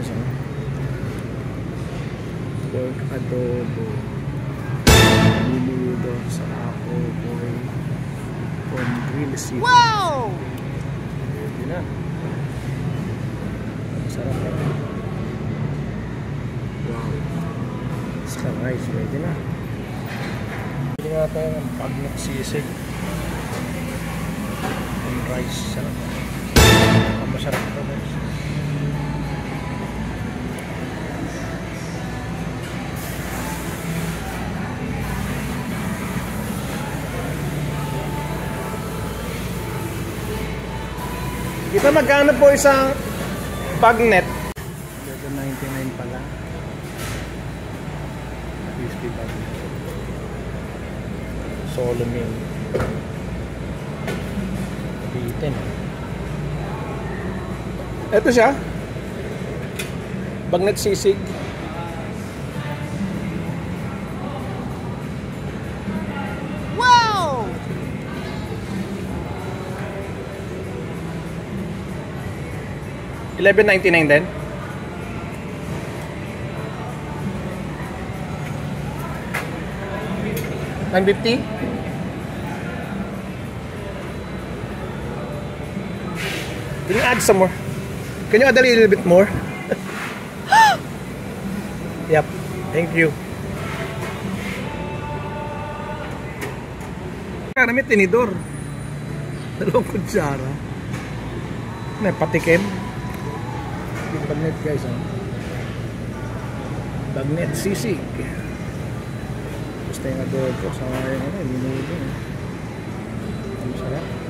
guys, oh. Pork adobo. Minudo sa ako boy. From Grill City. Wow! Pwede na. Sarap na. Wow. Ska rice, pwede na. Pwede nga tayo ng pagnak sisig. And rice, sarap. Masarap ito guys. Kita magkano po isang bagnet? 99 pala. 50 bagnet. Solo meal. Bitin. Ito siya. Bagnet sisig. Wow! $11.99 din. $9.50. Can you add some more? Can you add a little bit more? Yep. Thank you. May tinidor. Dalawang kutsara. May patikim. Yung bagnet guys, oh. Bagnet sisig. Gusto yung adobo sa mga minudo. Ang sarap.